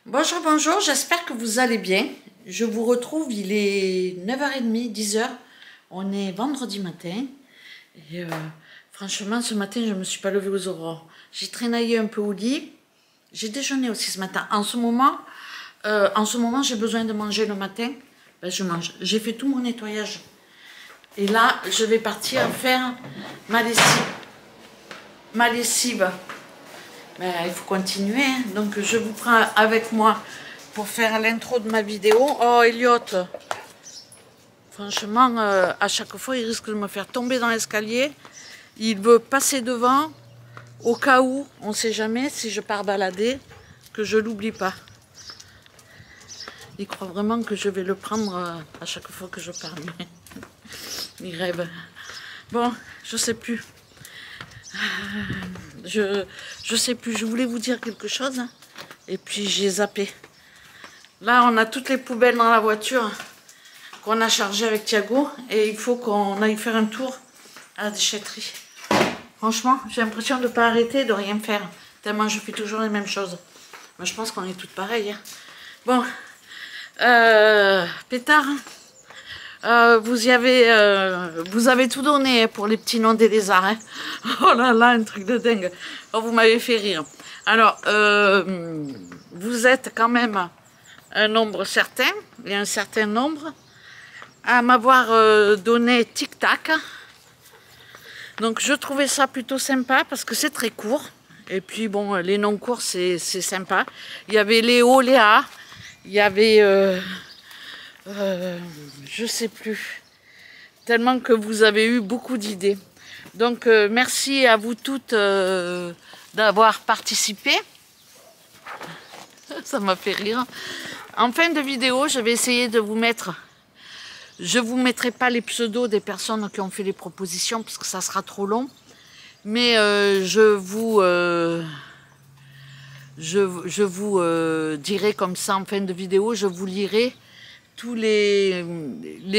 Bonjour, bonjour, j'espère que vous allez bien. Je vous retrouve, il est 9h30, 10h. On est vendredi matin. Et franchement, ce matin, je ne me suis pas levée aux aurores. J'ai traînaillé un peu au lit. J'ai déjeuné aussi ce matin. En ce moment, j'ai besoin de manger le matin. Ben, je mange. J'ai fait tout mon nettoyage. Et là, je vais partir faire ma lessive. Ma lessive. Ben, il faut continuer, hein. Donc je vous prends avec moi pour faire l'intro de ma vidéo. Oh Elliot, franchement, à chaque fois il risque de me faire tomber dans l'escalier. Il veut passer devant, au cas où, on ne sait jamais, si je pars balader, que je l'oublie pas. Il croit vraiment que je vais le prendre à chaque fois que je pars. Il rêve. Bon, je sais plus. Je sais plus, je voulais vous dire quelque chose, hein, et puis j'ai zappé. Là, on a toutes les poubelles dans la voiture qu'on a chargées avec Thiago, et il faut qu'on aille faire un tour à la déchetterie. Franchement, j'ai l'impression de ne pas arrêter, de rien faire, tellement je fais toujours les mêmes choses. Mais je pense qu'on est toutes pareilles, hein. Bon, Pétard, vous avez tout donné pour les petits noms des lézards, hein. Oh là là, un truc de dingue. Oh, vous m'avez fait rire. Alors, vous êtes quand même un nombre certain, et un certain nombre, à m'avoir donné Tic Tac. Donc, je trouvais ça plutôt sympa parce que c'est très court. Et puis, bon, les noms courts, c'est sympa. Il y avait Léo, Léa, il y avait... je sais plus, tellement que vous avez eu beaucoup d'idées. Donc merci à vous toutes d'avoir participé. Ça m'a fait rire. En fin de vidéo, je vais essayer de vous mettre, je vous mettrai pas les pseudos des personnes qui ont fait les propositions parce que ça sera trop long, mais je vous dirai comme ça en fin de vidéo, je vous lirai tous les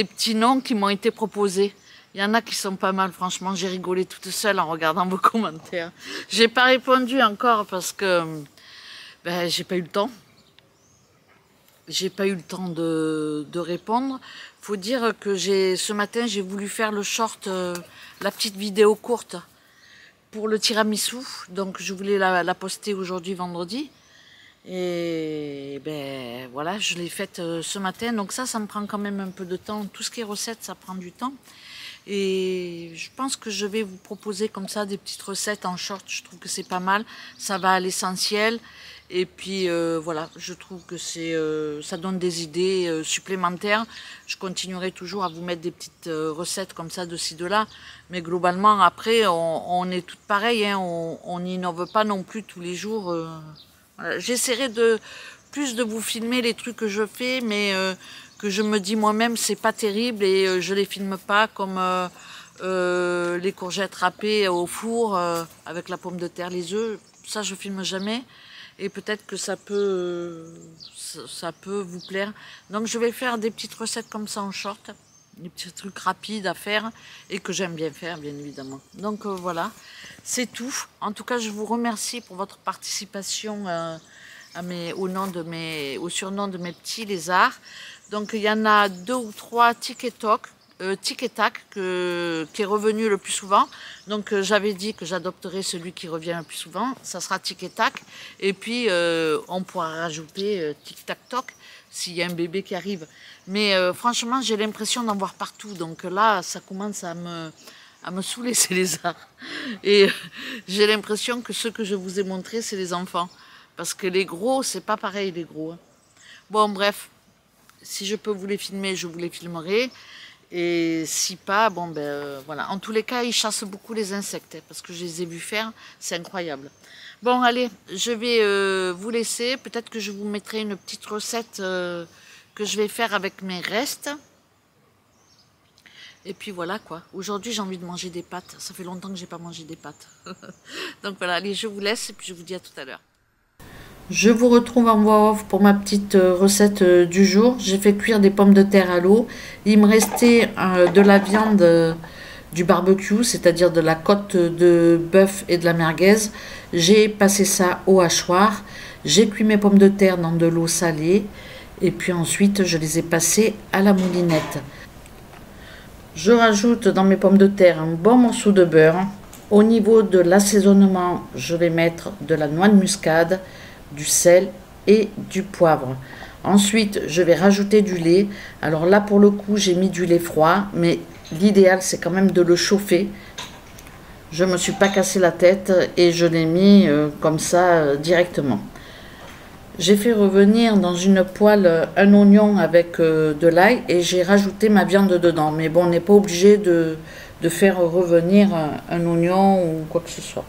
petits noms qui m'ont été proposés. Il y en a qui sont pas mal, franchement. J'ai rigolé toute seule en regardant vos commentaires. J'ai pas répondu encore parce que ben, j'ai pas eu le temps. J'ai pas eu le temps de répondre. Faut dire que ce matin, j'ai voulu faire le short, la petite vidéo courte pour le tiramisu. Donc je voulais la poster aujourd'hui, vendredi. Et ben voilà, je l'ai faite ce matin, donc ça me prend quand même un peu de temps. Tout ce qui est recette, ça prend du temps. Et je pense que je vais vous proposer comme ça des petites recettes en short. Je trouve que c'est pas mal, ça va à l'essentiel. Et puis voilà, je trouve que ça donne des idées supplémentaires. Je continuerai toujours à vous mettre des petites recettes comme ça de ci, de là. Mais globalement, après, on est toutes pareilles, hein. On n'innove pas non plus tous les jours. J'essaierai plus de vous filmer les trucs que je fais, mais que je me dis moi-même c'est pas terrible et je les filme pas comme les courgettes râpées au four avec la pomme de terre, les œufs. Ça je filme jamais et peut-être que ça peut vous plaire. Donc je vais faire des petites recettes comme ça en short, des petits trucs rapides à faire et que j'aime bien faire, bien évidemment. Donc voilà, c'est tout. En tout cas, je vous remercie pour votre participation au surnom de mes petits lézards. Donc il y en a 2 ou 3 Tic et Tac qui est revenu le plus souvent. Donc j'avais dit que j'adopterais celui qui revient le plus souvent. Ça sera Tic et Tac. Et puis on pourra rajouter Tic Tac Toc s'il y a un bébé qui arrive. Mais franchement, j'ai l'impression d'en voir partout. Donc là, ça commence à me saouler ces lézards. Et j'ai l'impression que ceux que je vous ai montrés, c'est les enfants. Parce que les gros, c'est pas pareil, les gros, hein. Bon, bref, si je peux vous les filmer, je vous les filmerai. Et si pas, bon, ben voilà. En tous les cas, ils chassent beaucoup les insectes, hein, parce que je les ai vus faire, c'est incroyable. Bon, allez, je vais vous laisser. Peut-être que je vous mettrai une petite recette que je vais faire avec mes restes. Et puis voilà quoi. Aujourd'hui, j'ai envie de manger des pâtes. Ça fait longtemps que j'ai pas mangé des pâtes. Donc voilà, allez, je vous laisse et puis je vous dis à tout à l'heure. Je vous retrouve en voix off pour ma petite recette du jour. J'ai fait cuire des pommes de terre à l'eau. Il me restait de la viande du barbecue, c'est-à-dire de la côte de bœuf et de la merguez. J'ai passé ça au hachoir. J'ai cuit mes pommes de terre dans de l'eau salée. Et puis ensuite, je les ai passées à la moulinette. Je rajoute dans mes pommes de terre un bon morceau de beurre. Au niveau de l'assaisonnement, je vais mettre de la noix de muscade, du sel et du poivre. Ensuite, je vais rajouter du lait. Alors là, pour le coup, j'ai mis du lait froid, mais l'idéal, c'est quand même de le chauffer. Je ne me suis pas cassé la tête et je l'ai mis comme ça directement. J'ai fait revenir dans une poêle un oignon avec de l'ail et j'ai rajouté ma viande dedans. Mais bon, on n'est pas obligé de faire revenir un oignon ou quoi que ce soit.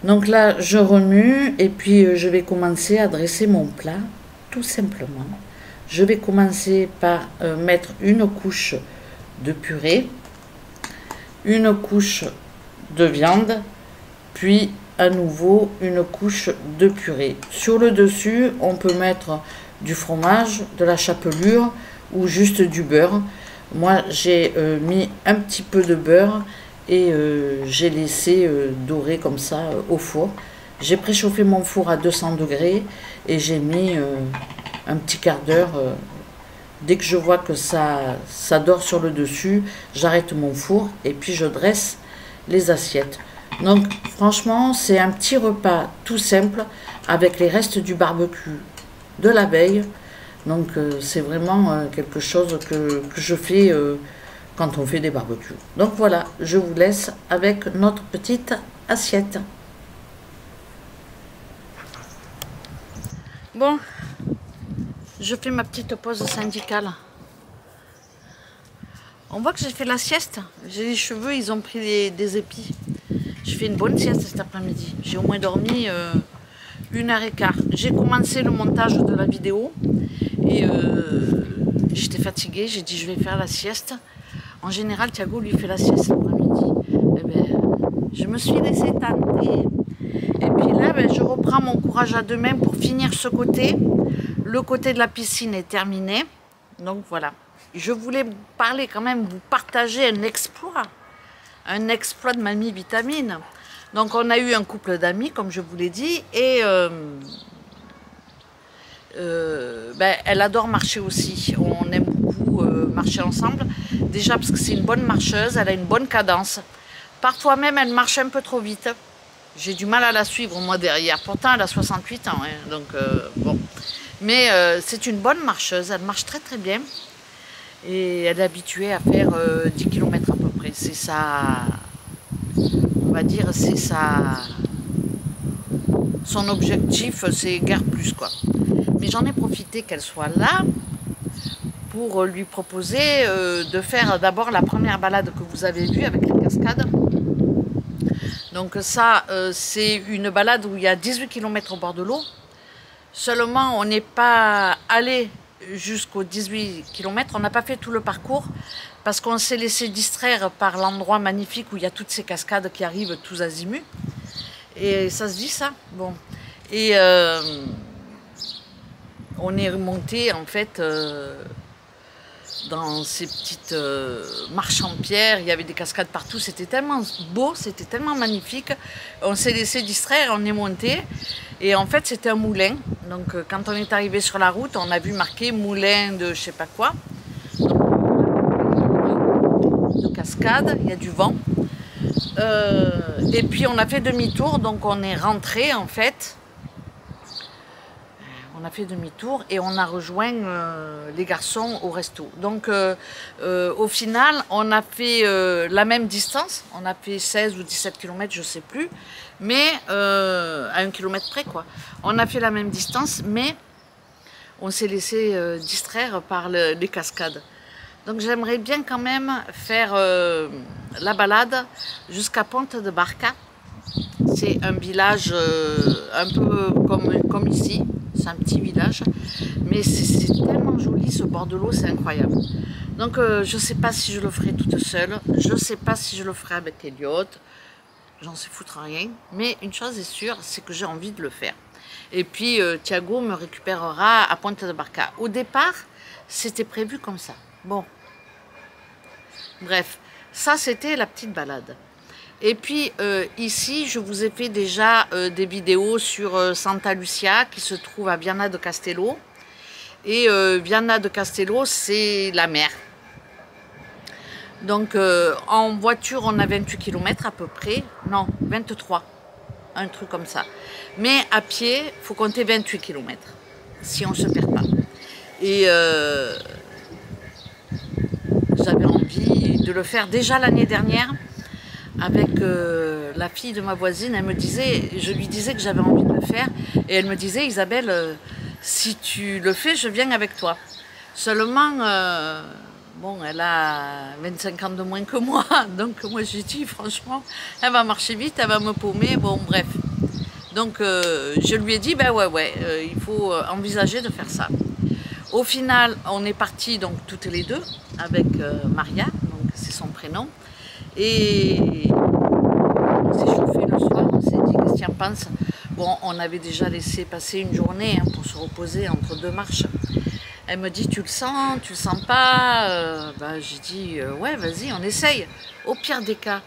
Donc là, je remue et puis je vais commencer à dresser mon plat, tout simplement. Je vais commencer par mettre une couche de purée, une couche de viande, puis à nouveau une couche de purée. Sur le dessus, on peut mettre du fromage, de la chapelure ou juste du beurre. Moi, j'ai mis un petit peu de beurre et j'ai laissé dorer comme ça au four. J'ai préchauffé mon four à 200 degrés et j'ai mis un petit quart d'heure. Dès que je vois que ça dort sur le dessus, j'arrête mon four et puis je dresse les assiettes. Donc franchement, c'est un petit repas tout simple avec les restes du barbecue de la veille. Donc c'est vraiment quelque chose que je fais quand on fait des barbecues. Donc voilà, je vous laisse avec notre petite assiette. Bon, je fais ma petite pause syndicale. On voit que j'ai fait la sieste. J'ai les cheveux, ils ont pris des épis. Je fais une bonne sieste cet après-midi. J'ai au moins dormi 1h15. J'ai commencé le montage de la vidéo et j'étais fatiguée. J'ai dit je vais faire la sieste. En général, Thiago lui fait la sieste l'après-midi. Eh ben, je me suis laissée tenter. Et puis là, ben, je reprends mon courage à deux mains pour finir ce côté. Le côté de la piscine est terminé. Donc voilà. Je voulais vous parler quand même, vous partager un exploit de Mamie Vitamine. Donc on a eu un couple d'amis, comme je vous l'ai dit, et ben, elle adore marcher aussi. On aime beaucoup marcher ensemble. Déjà parce que c'est une bonne marcheuse, elle a une bonne cadence. Parfois même, elle marche un peu trop vite. J'ai du mal à la suivre, moi, derrière. Pourtant, elle a 68 ans, hein, donc bon. Mais c'est une bonne marcheuse, elle marche très très bien. Et elle est habituée à faire 10 km à peu près. C'est ça, on va dire, c'est ça. Son objectif, c'est guère plus, quoi. Mais j'en ai profité qu'elle soit là pour lui proposer de faire d'abord la première balade que vous avez vue avec les cascades. Donc ça, c'est une balade où il y a 18 km au bord de l'eau. Seulement, on n'est pas allé jusqu'aux 18 km, on n'a pas fait tout le parcours parce qu'on s'est laissé distraire par l'endroit magnifique où il y a toutes ces cascades qui arrivent tous azimuts. Et ça se dit ça, bon. Et on est remonté en fait dans ces petites marches en pierre, il y avait des cascades partout, c'était tellement beau, c'était tellement magnifique. On s'est laissé distraire, on est monté et en fait c'était un moulin. Donc quand on est arrivé sur la route, on a vu marqué moulin de je sais pas quoi. De cascade, il y a du vent. Et puis on a fait demi-tour, donc on est rentré en fait. On a fait demi-tour et on a rejoint les garçons au resto. Donc au final, on a fait la même distance. On a fait 16 ou 17 km, je ne sais plus. Mais à 1 km près, quoi. On a fait la même distance, mais on s'est laissé distraire par les cascades. Donc j'aimerais bien quand même faire la balade jusqu'à Ponte de Barca. C'est un village un peu comme ici. C'est un petit village, mais c'est tellement joli ce bord de l'eau, c'est incroyable. Donc je ne sais pas si je le ferai toute seule, je ne sais pas si je le ferai avec Elliot, j'en sais foutre rien, mais une chose est sûre, c'est que j'ai envie de le faire. Et puis Thiago me récupérera à Ponte de Barca. Au départ, c'était prévu comme ça. Bon, bref, Ça, c'était la petite balade. Et puis ici, je vous ai fait déjà des vidéos sur Santa Lucia, qui se trouve à Viana de Castello. Et Viana de Castello, c'est la mer. Donc en voiture, on a 28 km à peu près. Non, 23, un truc comme ça. Mais à pied, il faut compter 28 km, si on ne se perd pas. Et j'avais envie de le faire déjà l'année dernière avec la fille de ma voisine. Elle me disait, je lui disais que j'avais envie de le faire. Et elle me disait, Isabelle, si tu le fais, je viens avec toi. Seulement, bon, elle a 25 ans de moins que moi. Donc moi, j'ai dit, franchement, elle va marcher vite, elle va me paumer. Bon, bref. Donc je lui ai dit, ben ouais, il faut envisager de faire ça. Au final, on est partis donc toutes les deux avec Maria, donc c'est son prénom. Et on s'est chauffé le soir, on s'est dit, qu'est-ce que tu en penses? Bon, on avait déjà laissé passer une journée pour se reposer entre deux marches. Elle me dit, tu le sens pas? Ben, j'ai dit, ouais, vas-y, on essaye. Au pire des cas,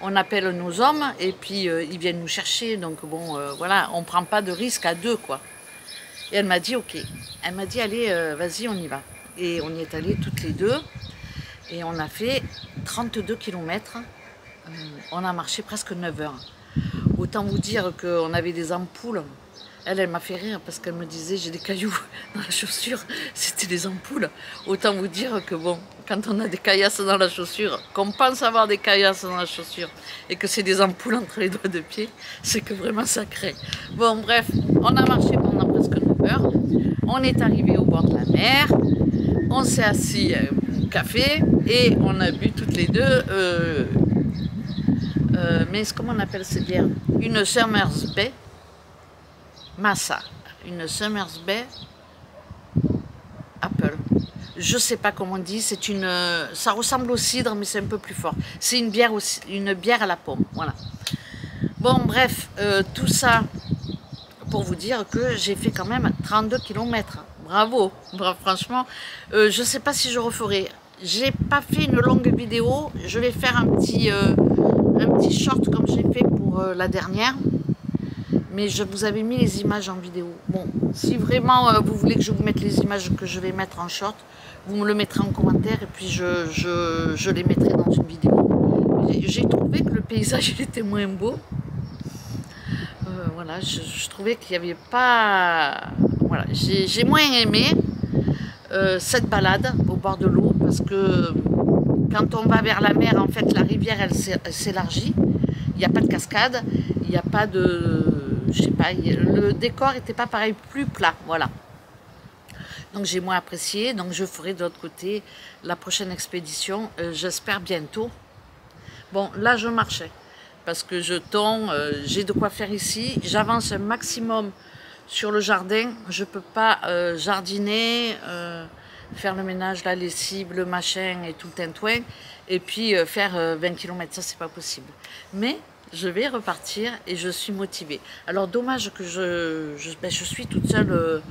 on appelle nos hommes et puis ils viennent nous chercher. Donc bon, voilà, on ne prend pas de risque à deux, quoi. Et elle m'a dit, ok. Elle m'a dit, allez, vas-y, on y va. Et on y est allés toutes les deux. Et on a fait 32 km. On a marché presque 9 heures. Autant vous dire qu'on avait des ampoules. Elle m'a fait rire parce qu'elle me disait, j'ai des cailloux dans la chaussure. C'était des ampoules. Autant vous dire que bon, quand on a des caillasses dans la chaussure, qu'on pense avoir des caillasses dans la chaussure et que c'est des ampoules entre les doigts de pied, c'est que vraiment ça crée. Bon, bref, on a marché pendant presque 9 heures. On est arrivé au bord de la mer. On s'est assis au café et on a bu toutes les deux, mais comment on appelle cette bière? Une Somersby Massa, une Somersby Apple. Je sais pas comment on dit, c'est une, ça ressemble au cidre mais c'est un peu plus fort. C'est une bière aussi, une bière à la pomme, voilà. Bon bref, tout ça pour vous dire que j'ai fait quand même 32 km. Bravo, bravo, franchement, je ne sais pas si je referai. J'ai pas fait une longue vidéo, je vais faire un petit short comme j'ai fait pour la dernière. Mais je vous avais mis les images en vidéo. Bon, si vraiment vous voulez que je vous mette les images que je vais mettre en short, vous me le mettrez en commentaire et puis je les mettrai dans une vidéo. J'ai trouvé que le paysage il était moins beau. Voilà, je trouvais qu'il n'y avait pas... Voilà, j'ai moins aimé cette balade au bord de l'eau parce que quand on va vers la mer, en fait, la rivière, elle s'élargit. Il n'y a pas de cascade, il n'y a pas de... Je sais pas, le décor n'était pas pareil, plus plat, voilà. Donc j'ai moins apprécié, donc je ferai de l'autre côté la prochaine expédition, j'espère bientôt. Bon, là je marchais. Parce que je tond, j'ai de quoi faire ici. J'avance un maximum sur le jardin. Je ne peux pas jardiner, faire le ménage, la lessive, le machin et tout le tintouin. Et puis faire 20 km, ça c'est pas possible. Mais je vais repartir et je suis motivée. Alors dommage que je suis toute seule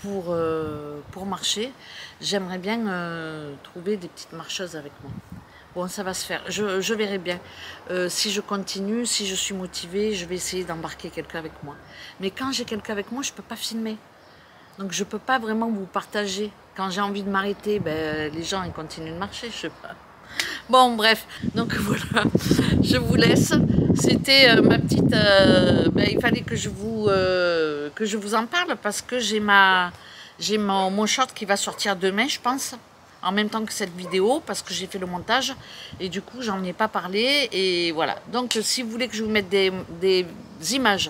pour marcher. J'aimerais bien trouver des petites marcheuses avec moi. Bon, ça va se faire. Je verrai bien. Si je continue, si je suis motivée, je vais essayer d'embarquer quelqu'un avec moi. Mais quand j'ai quelqu'un avec moi, je ne peux pas filmer. Donc, je ne peux pas vraiment vous partager. Quand j'ai envie de m'arrêter, ben, les gens ils continuent de marcher, je ne sais pas. Bon, bref. Donc, voilà. Je vous laisse. C'était ma petite... ben, il fallait que je vous en parle parce que j'ai mon short qui va sortir demain, je pense. En même temps que cette vidéo, parce que j'ai fait le montage, et du coup, j'en ai pas parlé, et voilà. Donc, si vous voulez que je vous mette des images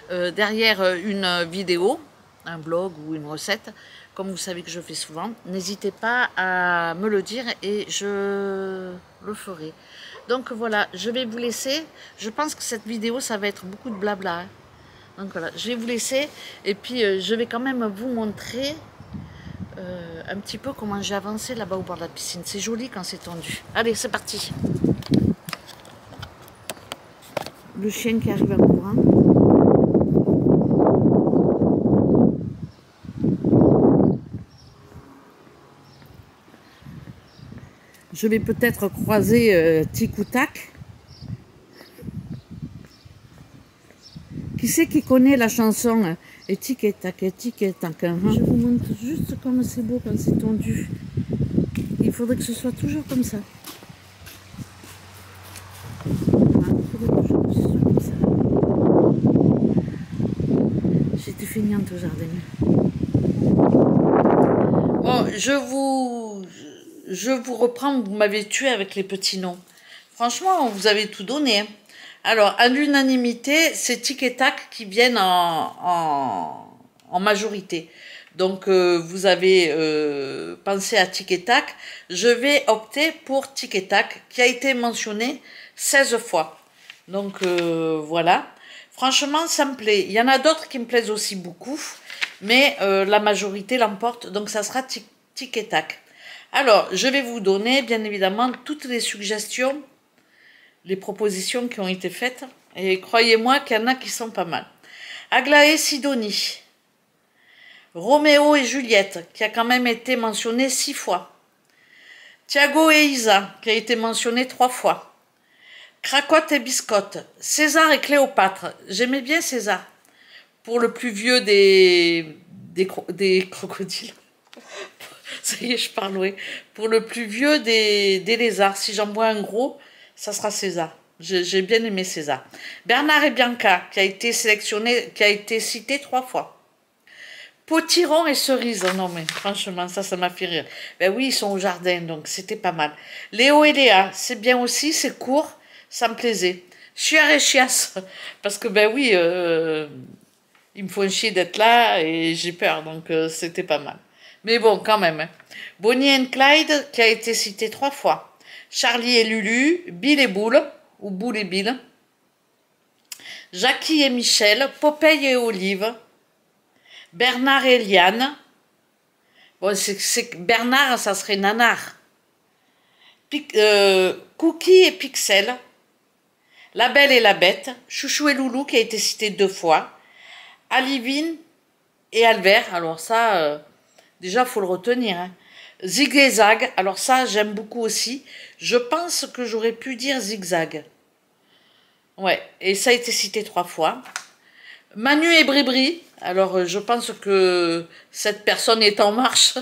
derrière une vidéo, un blog ou une recette, comme vous savez que je fais souvent, n'hésitez pas à me le dire, et je le ferai. Donc, voilà, je vais vous laisser. Je pense que cette vidéo, ça va être beaucoup de blabla. Hein. Donc, voilà, je vais vous laisser, et puis je vais quand même vous montrer... un petit peu comment j'ai avancé là-bas au bord de la piscine. C'est joli quand c'est tendu. Allez, c'est parti. Le chien qui arrive à courant. Je vais peut-être croiser Tic ou Tac. Qui c'est qui connaît la chanson et Tic et Tac, et Tic et Tac, hein? Je vous montre juste comme c'est beau quand c'est tendu. Il faudrait que ce soit toujours comme ça. Il faudrait toujours que ce soit comme ça. J'étais feignante au jardin. Bon, je vous reprends, vous m'avez tué avec les petits noms. Franchement, vous avez tout donné. Hein. Alors, à l'unanimité, c'est Tic et Tac qui viennent en majorité. Donc, vous avez pensé à Tic et Tac. Je vais opter pour Tic et Tac, qui a été mentionné 16 fois. Donc, voilà. Franchement, ça me plaît. Il y en a d'autres qui me plaisent aussi beaucoup, mais la majorité l'emporte. Donc, ça sera Tic et Tac. Alors, je vais vous donner, bien évidemment, toutes les suggestions, les propositions qui ont été faites. Et croyez-moi qu'il y en a qui sont pas mal. Aglaé Sidonie. Roméo et Juliette, qui a quand même été mentionné 6 fois. Thiago et Isa, qui a été mentionné 3 fois. Cracotte et Biscotte. César et Cléopâtre. J'aimais bien César. Pour le plus vieux des crocodiles. Ça y est, je parle, oui. Pour le plus vieux des lézards. Si j'en vois un gros, ça sera César. J'ai bien aimé César. Bernard et Bianca, qui a été sélectionné, qui a été cité 3 fois. Potiron et Cerise, non mais franchement, ça m'a fait rire. Ben oui, ils sont au jardin, donc c'était pas mal. Léo et Léa, c'est bien aussi, c'est court, ça me plaisait. Chiar et Chias, parce que ben oui, ils me font chier d'être là et j'ai peur, donc c'était pas mal. Mais bon, quand même. Hein. Bonnie and Clyde, qui a été cité 3 fois. Charlie et Lulu, Bill et Boule, ou Boule et Bill. Jackie et Michel, Popeye et Olive. Bernard et Liane. Bon, Bernard, ça serait Nanar. Cookie et Pixel. La Belle et la Bête. Chouchou et Loulou, qui a été cité 2 fois. Alivine et Albert. Alors ça, déjà, faut le retenir. Hein. Zig et Zag. Alors ça, j'aime beaucoup aussi. Je pense que j'aurais pu dire Zigzag. Ouais, et ça a été cité 3 fois. Manu et Bribri. Alors, je pense que cette personne est en marche.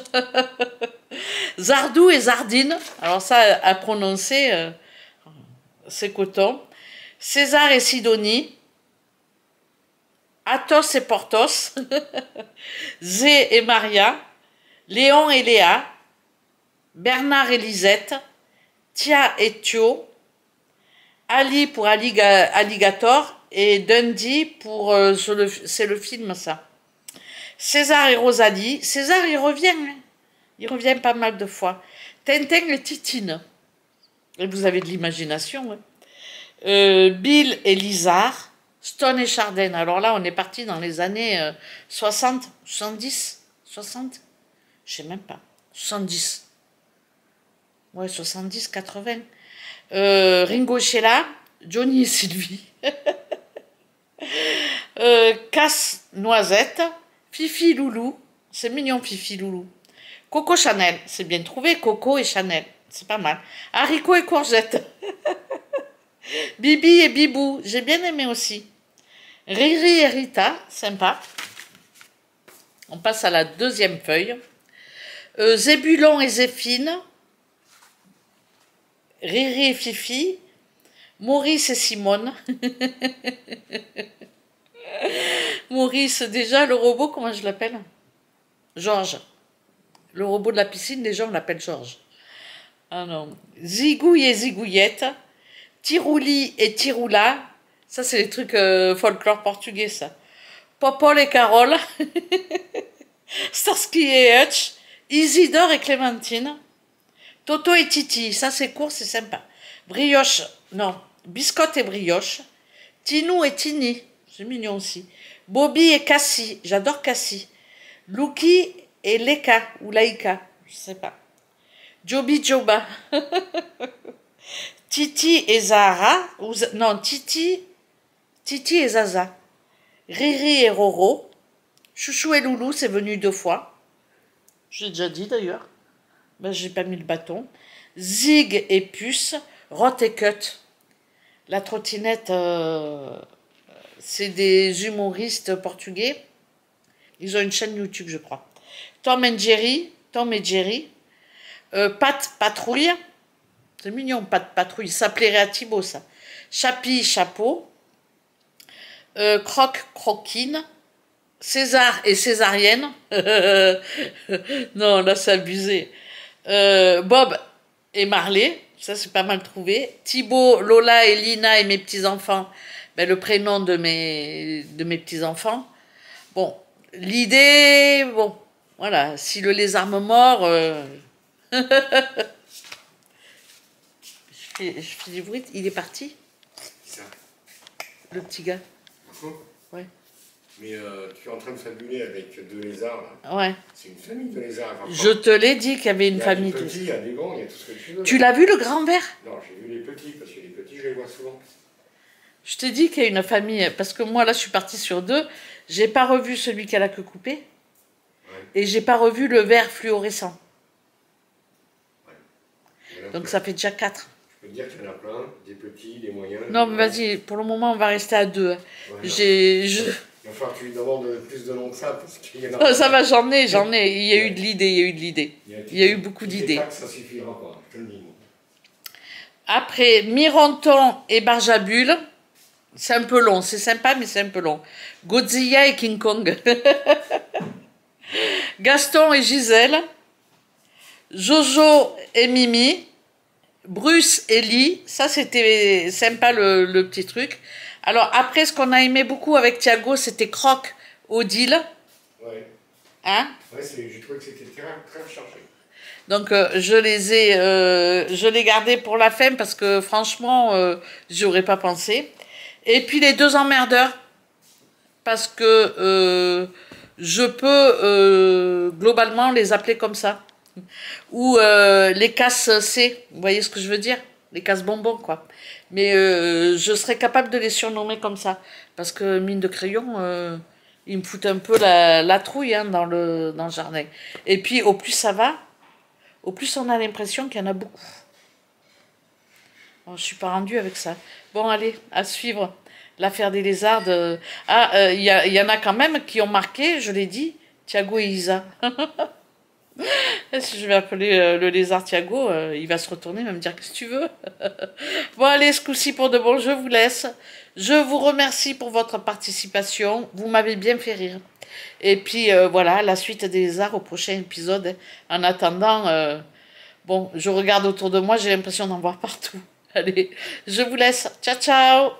Zardou et Zardine. Alors ça, à prononcer, c'est coton. César et Sidonie. Athos et Porthos. Zé et Maria. Léon et Léa. Bernard et Lisette. Tia et Thio. Ali pour Alligator. Et Dundee pour... c'est le film, ça. César et Rosalie. César, il revient. Hein. Il revient pas mal de fois. Tintin et Titine. Et vous avez de l'imagination. Hein. Bill et Lizard. Stone et Chardin. Alors là, on est parti dans les années 60, 70, 60. Je sais même pas. 70. Ouais, 70, 80. Ringo Sheila. Johnny et Sylvie. Casse-noisette, Fifi Loulou, c'est mignon Fifi Loulou. Coco Chanel, c'est bien trouvé, Coco et Chanel, c'est pas mal. Haricot et courgette. Bibi et Bibou, j'ai bien aimé aussi. Riri et Rita, sympa. On passe à la deuxième feuille. Zébulon et Zéphine. Riri et Fifi. Maurice et Simone. Maurice, déjà, le robot, comment je l'appelle? Georges. Le robot de la piscine, déjà, on l'appelle Georges. Ah non. Zigouille et Zigouillette. Tirouli et Tiroula. Ça, c'est les trucs folklore portugais, ça. Popol et Carole. Starsky et Hutch. Isidore et Clémentine. Toto et Titi. Ça, c'est court, c'est sympa. Brioche. Non. Biscotte et Brioche. Tinou et Tini. C'est mignon aussi. Bobby et Cassie. J'adore Cassie. Luki et Leka. Ou Laïka. Je sais pas. Joby Joba. Titi et Zahara. Non, Titi et Zaza. Riri et Roro. Chouchou et Loulou, c'est venu 2 fois. J'ai déjà dit d'ailleurs. Ben, j'ai pas mis le bâton. Zig et Puce, Rot et Cut. La trottinette, c'est des humoristes portugais. Ils ont une chaîne YouTube, je crois. Tom et Jerry, Pat Patrouille. C'est mignon, Pat Patrouille. Ça plairait à Thibaut, ça. Chapi, Chapeau. Croc, Croquine. César et Césarienne. Non, là, c'est abusé. Bob et Marley. Ça, c'est pas mal trouvé. Thibaut, Lola et Lina et mes petits-enfants. Ben, le prénom de mes petits-enfants. Bon, l'idée, bon, voilà. Si le lézard me mord... je fais du bruit. Il est parti? Ça. Le petit gars. Ouais. Mais tu es en train de fabuler avec 2 lézards, là. Ouais. C'est une famille de lézards. Je te l'ai dit qu'il y avait une famille. Il y a des petits, il y a des grands, il y a tout ce que tu veux. Tu l'as vu, le grand vert? Non, j'ai vu les petits, parce que les petits, je les vois souvent. Je t'ai dit qu'il y a une famille, parce que moi, là, je suis partie sur 2. J'ai pas revu celui qui a la queue coupée. Ouais. Et j'ai pas revu le vert fluorescent. Ouais. Donc ça fait déjà 4. Je peux te dire qu'il y en a plein, des petits, des moyens. Non, mais vas-y, pour le moment, on va rester à 2. Ouais, il va falloir que tu lui demandes plus de noms que ça, parce qu'il y en a... Oh, ça va, j'en ai. Il y a eu de l'idée, il y a eu beaucoup d'idées. Ça suffira pas, je te le dis. Après, Mironton et Barjabul. C'est un peu long, c'est sympa, mais c'est un peu long. Godzilla et King Kong. Gaston et Gisèle. Jojo et Mimi. Bruce et Lee. Ça, c'était sympa, le petit truc. Alors, après, ce qu'on a aimé beaucoup avec Thiago, c'était Croc, Odile. Ouais. Hein? Ouais, j'ai trouvé que c'était très recherché. Donc, je l'ai gardé pour la fin parce que, franchement, j'y aurais pas pensé. Et puis les 2 emmerdeurs, parce que je peux globalement les appeler comme ça. Ou les casse-C, vous voyez ce que je veux dire? Les casse-bonbons, quoi. Mais je serais capable de les surnommer comme ça. Parce que, mine de crayon, ils me foutent un peu la trouille hein, dans le jardin. Et puis, au plus ça va, au plus on a l'impression qu'il y en a beaucoup. Bon, je ne suis pas rendue avec ça. Bon, allez, à suivre l'affaire des lézards. Il y en a quand même qui ont marqué, je l'ai dit, Thiago et Isa. Si je vais appeler le lézard Thiago, il va se retourner, il va me dire qu'est-ce que tu veux. Bon, allez, ce coup-ci pour de bon, je vous laisse. Je vous remercie pour votre participation. Vous m'avez bien fait rire. Et puis, voilà, la suite des lézards au prochain épisode. En attendant, bon, je regarde autour de moi, j'ai l'impression d'en voir partout. Allez, je vous laisse. Ciao, ciao!